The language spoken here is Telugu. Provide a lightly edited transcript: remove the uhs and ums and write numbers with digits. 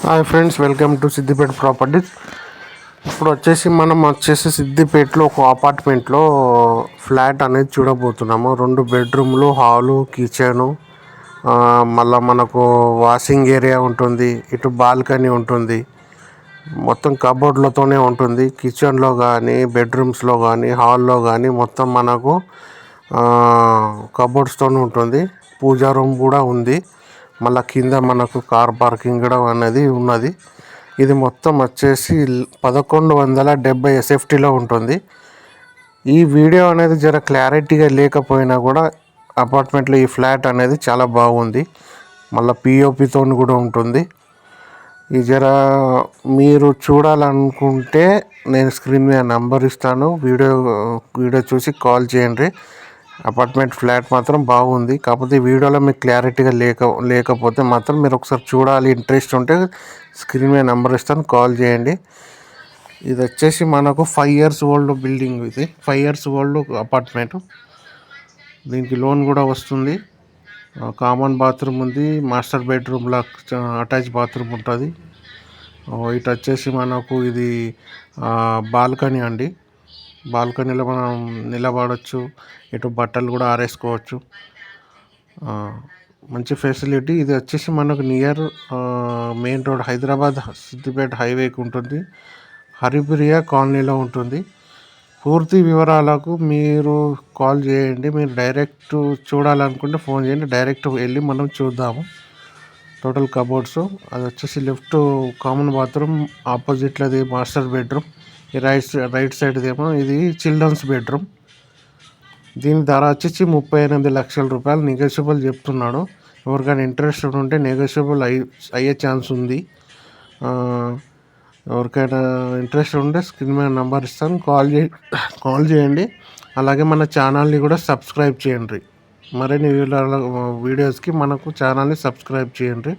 Hi friends, welcome to Siddipet properties. ఇప్పుడు మనం సిద్దిపేటలో ఒక అపార్ట్మెంట్లో ఫ్లాట్ అనేది చూడబోతున్నాము. 2 బెడ్రూమ్లు, హాలు, కిచెను, మళ్ళీ మనకు వాషింగ్ ఏరియా ఉంటుంది, ఇటు బాల్కనీ ఉంటుంది, మొత్తం కబోర్డ్లతోనే ఉంటుంది. కిచెన్లో కానీ, బెడ్రూమ్స్లో కానీ, హాల్లో కానీ మొత్తం మనకు కబోర్డ్స్తోనే ఉంటుంది. పూజా రూమ్ కూడా ఉంది. మళ్ళీ కింద మనకు కార్ పార్కింగ్ కూడా అనేది ఉన్నది. ఇది మొత్తం వచ్చేసి 1170 ఎస్ఎఫ్టీలో ఉంటుంది. ఈ వీడియో అనేది జర క్లారిటీగా లేకపోయినా కూడా అపార్ట్మెంట్లో ఈ ఫ్లాట్ అనేది చాలా బాగుంది. మళ్ళీ పిఓపితో కూడా ఉంటుంది. ఈ జర మీరు చూడాలనుకుంటే నేను స్క్రీన్ మీద నంబర్ ఇస్తాను, వీడియో చూసి కాల్ చేయండి. అపార్ట్మెంట్ ఫ్లాట్ మాత్రం బాగుంది. కాకపోతే వీడియోలో మీకు క్లారిటీగా లేకపోతే మాత్రం మీరు ఒకసారి చూడాలి, ఇంట్రెస్ట్ ఉంటే స్క్రీన్ మీద నెంబర్ ఇస్తాను, కాల్ చేయండి. ఇది వచ్చేసి మనకు 5 years ఓల్డ్ బిల్డింగ్. ఇది 5 years ఓల్డ్ అపార్ట్మెంట్. దీనికి లోన్ కూడా వస్తుంది. కామన్ బాత్రూమ్ ఉంది, మాస్టర్ బెడ్రూమ్లో అటాచ్ బాత్రూమ్ ఉంటుంది. ఇటు వచ్చేసి మనకు ఇది బాల్కనీ అండి. బాల్కనీలో మనం నిలబడవచ్చు, ఇటు బట్టలు కూడా ఆరేసుకోవచ్చు. మంచి ఫెసిలిటీ. ఇది వచ్చేసి మనకు near main road, Hyderabad Siddipet హైవేకి ఉంటుంది. హరిప్రియ కాలనీలో ఉంటుంది. పూర్తి వివరాలకు మీరు కాల్ చేయండి. మీరు డైరెక్ట్ చూడాలనుకుంటే ఫోన్ చేయండి, డైరెక్ట్ వెళ్ళి మనం చూద్దాము. టోటల్ కబోర్డ్స్, అది వచ్చేసి లెఫ్ట్ కామన్ బాత్రూమ్, ఆపోజిట్లోది మాస్టర్ బెడ్రూమ్, ఈ రైట్ సైడ్దేమో ఇది చిల్డ్రన్స్ బెడ్రూమ్. దీని ధర వచ్చేసి 38 లక్షల రూపాయలు నెగోషియబుల్ చెప్తున్నాడు. ఎవరికైనా ఇంట్రెస్టెడ్ ఉంటే నెగోషియబుల్ అయ్యే ఛాన్స్ ఉంది. ఎవరికైనా ఇంట్రెస్ట్ ఉంటే స్క్రీన్ మీద నెంబర్ ఇస్తాను, కాల్ చేయండి. అలాగే మన ఛానల్ని కూడా సబ్స్క్రైబ్ చేయండి. మరిన్ని వీడియోస్కి మనకు ఛానల్ని సబ్స్క్రైబ్ చేయండి.